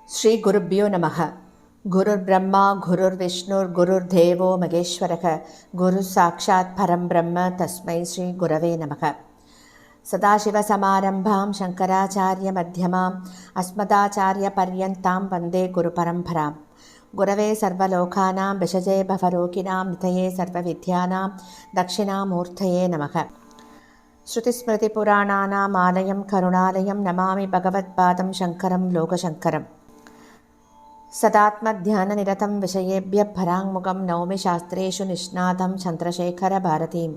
ஸ்ரீ குருப்பியோ நமக. குருர் பிரம்மா குருர் விஷ்ணுர் குருர் தேவோ மகேஸ்வரக குரு சாட்சாத் பரம் பிரம்ம தஸ்மை ஸ்ரீ குரவே நமக. சதாசிவசமாரம்பாம் சங்கராச்சாரிய மத்தியமாம் அஸ்மதாச்சாரிய பர்யந்தாம் வந்தே குரு பரம்பராம். குரவே சர்வலோகானாம் விஷஜே பவரோகிணாம் நிதயே சர்வவித்யானாம் தட்சிணாமூர்த்தயே நமக. ஸ்ருதிஸ்மிருதிபுராணானாம் ஆலயம் கருணாலயம் நமாமி பகவத்பாதம் சங்கரம் லோகசங்கரம். सदात्मध्याननिरतं विषयेभ्यः पराङ्मुखं नौमि शास्त्रेषु निष्णातं चन्द्रशेखरभारतीं.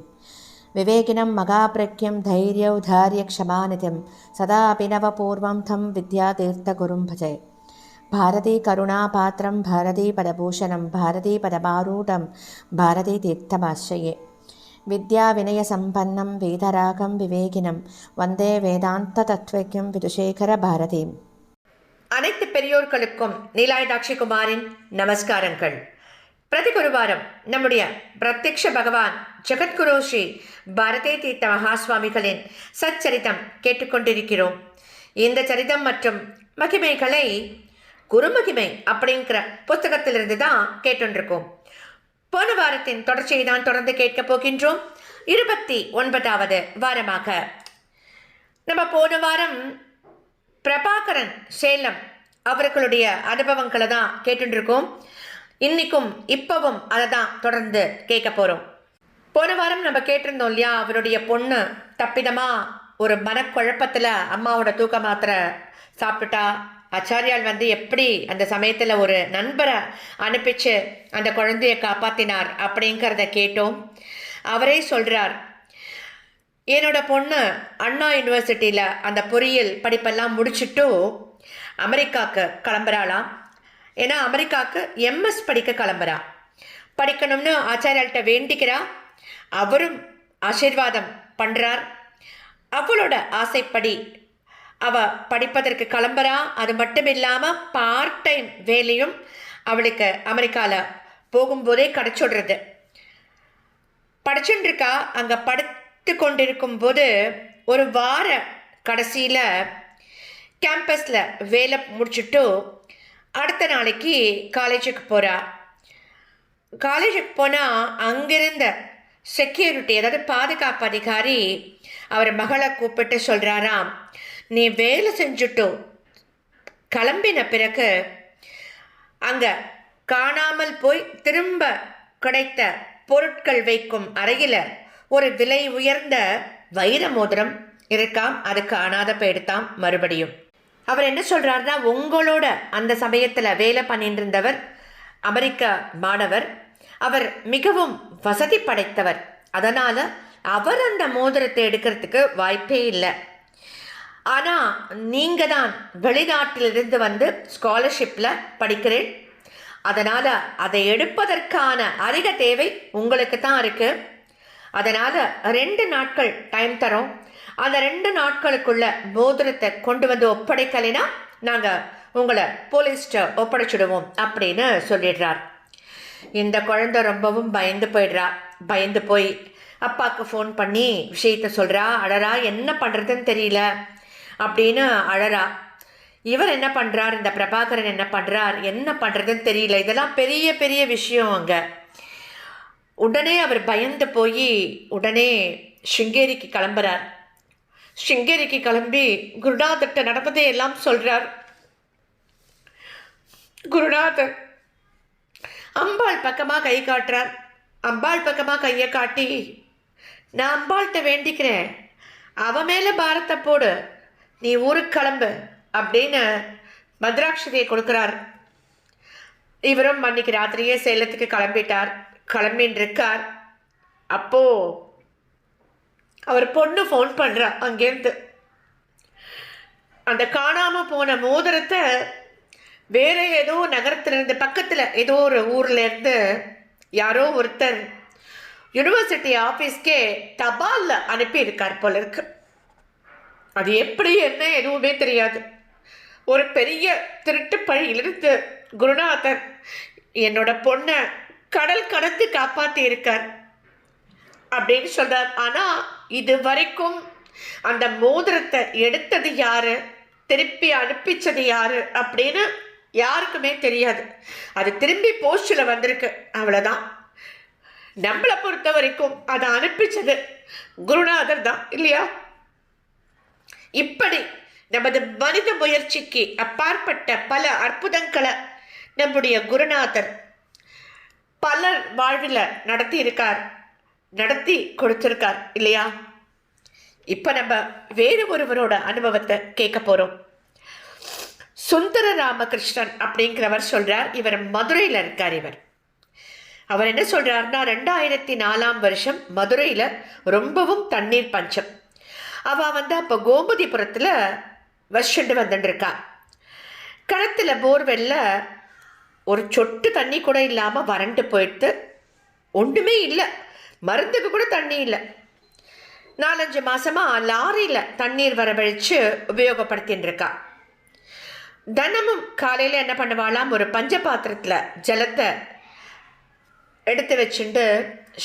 विवेकिनं मगाप्रज्ञं धैर्यौधार्यक्षमानिधिं सदा अभिनवपूर्वं तं विद्यातीर्थगुरुं भजे. भारतीकरुणापात्रं भारतीपदभूषणं भारतीपदमारूढं भारतीतीर्थमाश्रये. विद्याविनयसम्पन्नं वेदरागं विवेकिनं वन्दे वेदान्ततत्त्वज्ञं विदुशेखरभारतीम्. அனைத்து பெரியோர்களுக்கும் நீலாயதாட்சி குமாரின் நமஸ்காரங்கள். பிரதி குருவாரம் நம்முடைய பிரத்யக்ஷ பகவான் ஜெகத்குரு ஸ்ரீ பாரதி தீர்த்த மகாஸ்வாமிகளின் சச்சரிதம் கேட்டுக்கொண்டிருக்கிறோம். இந்த சரிதம் மற்றும் மகிமைகளை குருமகிமை அப்படிங்கிற புத்தகத்திலிருந்து தான் கேட்டுருக்கோம். போன வாரத்தின் தொடர்ச்சியை தான் தொடர்ந்து கேட்கப் போகின்றோம். 29வது வாரமாக நம்ம போன வாரம் பிரபாகரன் சேலம் அவர்களுடைய அனுபவங்களை தான் கேட்டுருக்கோம். இன்னைக்கும் இப்பவும் அதை தான் தொடர்ந்து கேட்க போகிறோம். போன வாரம் நம்ம கேட்டிருந்தோம் இல்லையா, அவருடைய பொண்ணு தப்பிதமாக ஒரு மனக்குழப்பத்தில் அம்மாவோட தூக்க மாத்திரை சாப்பிட்டுட்டா. ஆச்சாரியால் எப்படி அந்த சமயத்தில் ஒரு நண்பரை அனுப்பிச்சு அந்த குழந்தையை காப்பாற்றினார் அப்படிங்கிறத கேட்டோம். அவரே சொல்கிறார், என்னோட பொண்ணு அண்ணா யூனிவர்சிட்டியில் அந்த பொறியியல் படிப்பெல்லாம் முடிச்சுட்டு அமெரிக்காவுக்கு கிளம்புறாளாம். ஏன்னா அமெரிக்காவுக்கு எம்எஸ் படிக்க கிளம்புறா. படிக்கணும்னு ஆச்சாரியால்கிட்ட வேண்டிக்கிறா. அவரும் ஆசீர்வாதம் பண்ணுறார். அவளோட ஆசைப்படி அவள் படிப்பதற்கு கிளம்புறா. அது மட்டும் இல்லாமல் பார்ட் டைம் வேலையும் அவளுக்கு அமெரிக்காவில் போகும்போதே கிடச்சிடுறது. படிச்சுட்டுருக்கா. அங்கே கொண்டிருக்கும் போது ஒரு வார கடைசியில் கேம்பஸில் வேலை முடிச்சுட்டு அடுத்த நாளைக்கு காலேஜுக்கு போகிறா. காலேஜுக்கு போனால் அங்கிருந்த செக்யூரிட்டி, அதாவது பாதுகாப்பு அதிகாரி அவர் மகளை கூப்பிட்டு சொல்கிறாராம், நீ வேலை செஞ்சுட்டு கிளம்பின பிறகு அங்கே காணாமல் போய் திரும்ப கிடைத்த பொருட்கள் வைக்கும் அறையில் ஒரு விலை உயர்ந்த வைர மோதிரம் இருக்காம். அதுக்கு அனாத போயிடுத்தாம். மறுபடியும் அவர் என்ன சொல்கிறாருன்னா, உங்களோட அந்த சமயத்தில் வேலை பண்ணிட்டு இருந்தவர் அமெரிக்க மாணவர், அவர் மிகவும் வசதி படைத்தவர். அதனால் அவர் அந்த மோதிரத்தை எடுக்கிறதுக்கு வாய்ப்பே இல்லை. ஆனால் நீங்கள் தான் வெளிநாட்டிலிருந்து வந்து ஸ்காலர்ஷிப்பில் படிக்கிறேன். அதனால் அதை எடுப்பதற்கான அதிக தேவை உங்களுக்கு தான் இருக்குது. அதனால் 2 நாட்கள் டைம் தரோம். அந்த 2 நாட்களுக்குள்ள மோதிரத்தை கொண்டு வந்து ஒப்படைக்கலைன்னா நாங்கள் உங்களை போலீஸ்கிட்ட ஒப்படைச்சிடுவோம் அப்படின்னு சொல்லிடுறார். இந்த குழந்தை ரொம்பவும் பயந்து போய் அப்பாவுக்கு ஃபோன் பண்ணி விஷயத்த சொல்கிறா. அழறா. என்ன பண்ணுறதுன்னு தெரியல அப்படின்னு அழறா. இவர் என்ன பண்ணுறார், இந்த பிரபாகரன் என்ன பண்ணுறார், என்ன பண்ணுறதுன்னு தெரியல. இதெல்லாம் பெரிய பெரிய விஷயம். அங்கே உடனே அவர் பயந்து போய் உடனே ஸ்ருங்கேரிக்கு கிளம்புறார். ஸ்ருங்கேரிக்கு கிளம்பி குருநாதர்கிட்ட நடந்ததை எல்லாம் சொல்கிறார். குருநாதர் அம்பாள் பக்கமாக கை காட்டுறார். அம்பாள் பக்கமாக கையை காட்டி, நான் அம்பாள்கிட்ட வேண்டிக்கிறேன், அவ மேலே பாரத்தை போடு, நீ ஊருக்கு கிளம்பு அப்படின்னு மத்ராட்சதையை கொடுக்குறார். இவரும் அன்னைக்கு ராத்திரியே சேலத்துக்கு கிளம்பின்னு இருக்கார். அப்போது அவர் பொண்ணு ஃபோன் பண்ணுறா. அங்கேருந்து அந்த காணாமல் போன மோதிரத்தை வேறு ஏதோ நகரத்துலேருந்து பக்கத்தில் ஏதோ ஒரு ஊர்லேருந்து யாரோ ஒருத்தர் யூனிவர்சிட்டி ஆஃபீஸ்க்கே தபாலில் அனுப்பியிருக்கார் போல இருக்கு. அது எப்படி என்ன எதுவுமே தெரியாது. ஒரு பெரிய திருட்டு பழியிலிருந்து குருநாதர் என்னோட பொண்ணை கடல் கடந்து காப்பாற்றி இருக்கார் அப்படின்னு சொல்கிறார். ஆனால் இது வரைக்கும் அந்த மோதிரத்தை எடுத்தது யாரு, திருப்பி அனுப்பிச்சது யாரு அப்படின்னு யாருக்குமே தெரியாது. அது திரும்பி போஸ்டில் வந்திருக்கு, அவ்வளோதான். நம்மளை பொறுத்த வரைக்கும் அதை அனுப்பிச்சது குருநாதர் தான், இல்லையா? இப்படி நமது மனித முயற்சிக்கு அப்பாற்பட்ட பல அற்புதங்களை நம்முடைய குருநாதர் பலர் வாழ்வில் நடத்தி கொடுத்திருக்கார், இல்லையா? இப்போ நம்ம வேறு ஒருவரோட அனுபவத்தை கேட்க போகிறோம். சுந்தர ராமகிருஷ்ணன் அப்படிங்கிறவர் சொல்கிறார். இவர் மதுரையில் இருக்கார். அவர் என்ன சொல்கிறாருன்னா, 2004 மதுரையில் ரொம்பவும் தண்ணீர் பஞ்சம். அவள் அப்போ கோமதிபுரத்தில் வச்சுட்டு வந்துட்டுருக்கா. கிணத்துல போர்வெல்ல ஒரு சொட்டு தண்ணி கூட இல்லாமல் வறண்டு போயிட்டு ஒன்றுமே இல்லை, மருந்துக்கு கூட தண்ணி இல்லை. 4-5 மாதமாக லாரியில் தண்ணீர் வரவழைச்சு உபயோகப்படுத்தின்னு இருக்கா. தினமும் காலையில் என்ன பண்ணுவாளாம், ஒரு பஞ்ச பாத்திரத்தில் ஜலத்தை எடுத்து வச்சுட்டு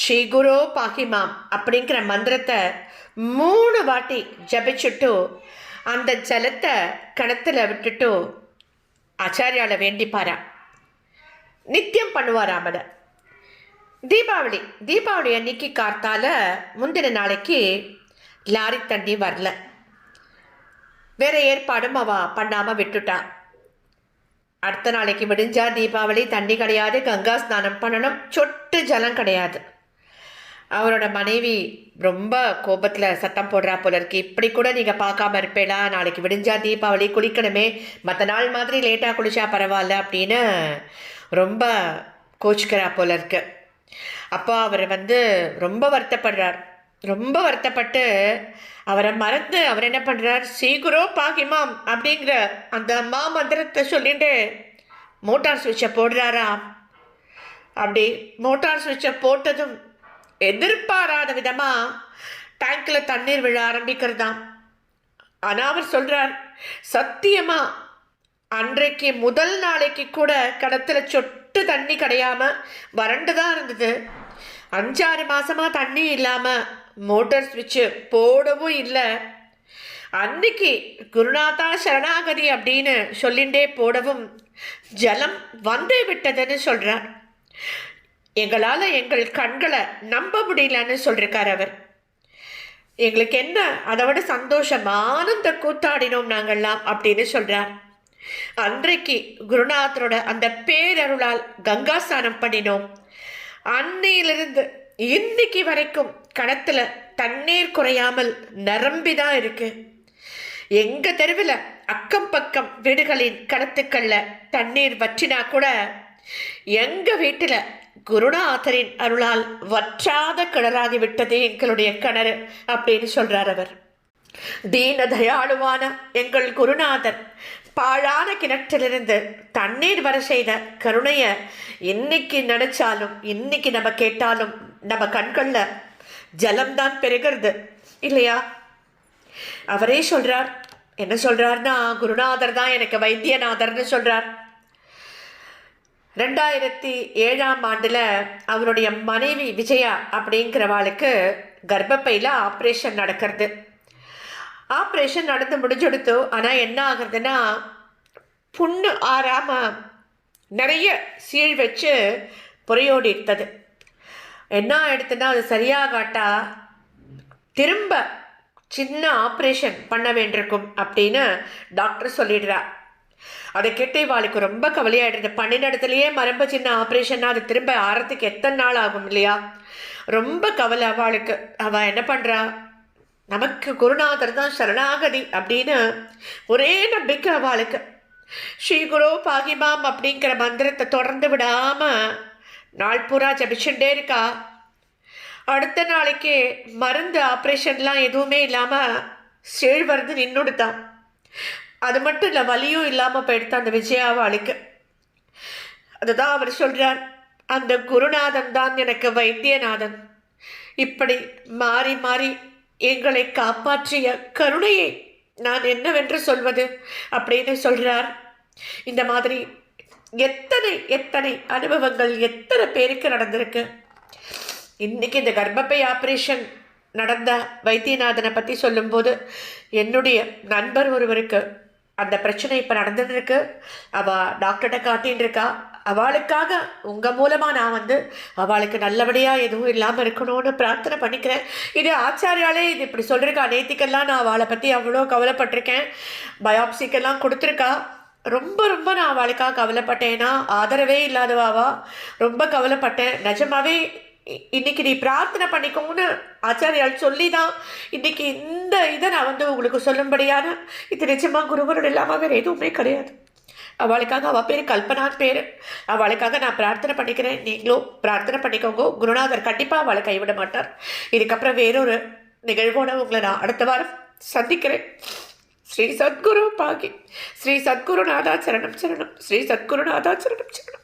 ஸ்ரீ குரு பாகிமாம் அப்படிங்கிற மந்திரத்தை 3 வாட்டி ஜபிச்சுட்டு அந்த ஜலத்தை கிணத்துல விட்டுட்டு ஆச்சாரியால வேண்டிப்பாரா. நித்தியம் பண்ணுவாராம் அதை. தீபாவளி அன்னைக்கு காத்தால முந்தின நாளைக்கு லாரி தண்ணி வரல. வேற ஏற்பாடும் அவ பண்ணாமல் விட்டுட்டா. அடுத்த நாளைக்கு விடிஞ்சா தீபாவளி, தண்ணி கிடையாது, கங்கா ஸ்நானம் பண்ணணும், சொட்டு ஜலம் கிடையாது. அவரோட மனைவி ரொம்ப கோபத்தில் சத்தம் போடுறா போல இருக்கு. இப்படி கூட நீங்கள் பார்க்காம இருப்பேடா, நாளைக்கு விடிஞ்சா தீபாவளி, குளிக்கணுமே, மற்ற நாள் மாதிரி லேட்டாக குளிச்சா பரவாயில்ல அப்படின்னு ரொம்ப கோச்சிக்கிறா போல இருக்கு. அப்போ அவர் ரொம்ப வருத்தப்பட்டு அவரை மறந்து அவர் என்ன பண்ணுறார், சீக்குரோ பாகிமாம் அப்படிங்கிற அந்த மந்திரத்தை சொல்லிட்டு மோட்டார் சுவிட்சை போடுறாரா. அப்படி மோட்டார் சுவிட்சை போட்டதும் எதிர்பாராத விதமாக டேங்கில் தண்ணீர் விழ ஆரம்பிக்கிறதாம். ஆனால் அவர் சொல்கிறார், சத்தியமாக அன்றைக்கு முதல் நாளைக்கு கூட கடத்துல சொட்டு தண்ணி கிடையாமல் வறண்டு தான் இருந்தது. 5-6 மாதமாக தண்ணி இல்லாமல் மோட்டார் சுவிட்சு போடவும் இல்லை. அன்னைக்கு குருநாதா சரணாகதி அப்படின்னு சொல்லிண்டே போடவும் ஜலம் வந்து விட்டதுன்னு சொல்கிறார். எங்களால் எங்கள் கண்களை நம்ப முடியலன்னு சொல்லியிருக்கார் அவர். எங்களுக்கு என்ன அதை விட சந்தோஷம், ஆனந்த கூத்தாடினோம் நாங்கள்லாம் அப்படின்னு சொல்கிறார். அன்றைக்கு குருநாதரோட அந்த பேரருளால் கங்கா ஸ்நானம் பண்ணினோம். அன்னையிலிருந்து இன்னைக்கு வரைக்கும் கிணத்துல தண்ணீர் குறையாமல் நிரம்பிதான் இருக்கு. எங்க தெருவில் அக்கம் பக்கம் வீடுகளின் கிணத்துக்கள்ல தண்ணீர் வற்றினா கூட எங்க வீட்டில் குருநாதரின் அருளால் வற்றாத கிணறாகி விட்டது எங்களுடைய கிணறு அப்படின்னு சொல்றார் அவர். தீன தயாளுவான எங்கள் குருநாதர் பாழான கிணற்றிலிருந்து தண்ணீர் வர செய்த கருணைய இன்னைக்கு நினைச்சாலும், இன்னைக்கு நம்ம கேட்டாலும் நம்ம கண்கள்ல ஜலம்தான் பெருகிறது, இல்லையா? அவரே சொல்றார். என்ன சொல்றார்னா, குருநாதர் தான் எனக்கு வைத்தியநாதர்னு சொல்றார். 2007 அவருடைய மனைவி விஜயா அப்படிங்கிறவாளுக்கு கர்ப்பப்பையில் ஆப்ரேஷன் நடக்கிறது. ஆப்ரேஷன் நடந்து முடிஞ்செடுத்தோ. ஆனால் என்ன ஆகுறதுன்னா, புண்ணு ஆறாமல் நிறைய சீழ் வச்சு புறையோடி இருந்தது. என்ன ஆயிடுத்துன்னா, அது சரியாகாட்டா திரும்ப சின்ன ஆப்ரேஷன் பண்ண வேண்டியிருக்கும் அப்படின்னு டாக்டர் சொல்லிடுறா. அதை கேட்டு இவாளுக்கு ரொம்ப கவலையாயிடுது. பண்ணின இடத்துலையே மரம்ப சின்ன ஆப்ரேஷன்னா அது திரும்ப ஆறதுக்கு எத்தனை நாள் ஆகும், இல்லையா? ரொம்ப கவலை அவளுக்கு. அவள் என்ன பண்ணுறா, நமக்கு குருநாதர் தான் சரணாகதி அப்படின்னு ஒரே நம்பிக்கை அவளுக்கு. ஸ்ரீ குரு பாகிமாம் அப்படிங்கிற மந்திரத்தை தொடர்ந்து விடாமல் நாள் பூரா ஜபிச்சுட்டே இருக்கா. அடுத்த நாளைக்கு மருந்து ஆப்ரேஷன்லாம் எதுவுமே இல்லாமல் சேர்வது நின்றுடுத்தான். அது மட்டும் இல்லை, வலியும் இல்லாமல் போயிடுத்தான் அந்த விஜயாவாளுக்கு. அதுதான் அவர் சொல்கிறார், அந்த குருநாதன் தான் எனக்கு வைத்தியநாதன். இப்படி மாறி மாறி எங்களை காப்பாற்றிய கருணையை நான் என்னவென்று சொல்வது அப்படின்னு சொல்கிறார். இந்த மாதிரி எத்தனை எத்தனை அனுபவங்கள் எத்தனை பேருக்கு நடந்திருக்கு. இன்னைக்கு இந்த கர்ப்பப்பை ஆப்ரேஷன் நடந்த வைத்தியநாதனை பற்றி சொல்லும்போது என்னுடைய நண்பர் ஒருவருக்கு அந்த பிரச்சனை இப்போ நடந்துட்டு இருக்கு. அவள் டாக்டர்கிட்ட காட்டின்னு இருக்கா. அவளுக்காக உங்கள் மூலமாக நான் அவளுக்கு நல்லபடியாக எதுவும் இல்லாமல் இருக்கணும்னு பிரார்த்தனை பண்ணிக்கிறேன். இது ஆச்சாரியாலே இது இப்படி சொல்லியிருக்கா. நேத்திக்கெல்லாம் நான் அவளை பற்றி அவ்வளோ கவலைப்பட்டிருக்கேன். பயாப்சிக்கெல்லாம் கொடுத்துருக்கா. ரொம்ப ரொம்ப நான் அவளுக்காக கவலைப்பட்டேன்னா, ஆதரவே இல்லாதவாவா ரொம்ப கவலைப்பட்டேன். நிஜமாவே இன்னைக்கு நீ பிரார்த்தனை பண்ணிக்கோன்னு ஆச்சாரியால் சொல்லி தான் இன்னைக்கு இந்த இதை நான் உங்களுக்கு சொல்லும்படியான இது நிஜமாக குருவரோடு இல்லாமல் வேறு எதுவுமே கிடையாது. அவளுக்காக அவள் பேர் கல்பனான் பேர். அவளுக்காக நான் பிரார்த்தனை பண்ணிக்கிறேன். நீங்களும் பிரார்த்தனை பண்ணிக்கோங்க. குருநாதர் கண்டிப்பாக அவளை கைவிட மாட்டார். இதுக்கப்புறம் வேறொரு நிகழ்வோட உங்களை நான் அடுத்த வாரம் சந்திக்கிறேன். ஸ்ரீ சத்குரு பாகி. ஸ்ரீ சத்குருநாதா சரணம் சரணம். ஸ்ரீ சத்குருநாதா சரணம் சரணம்.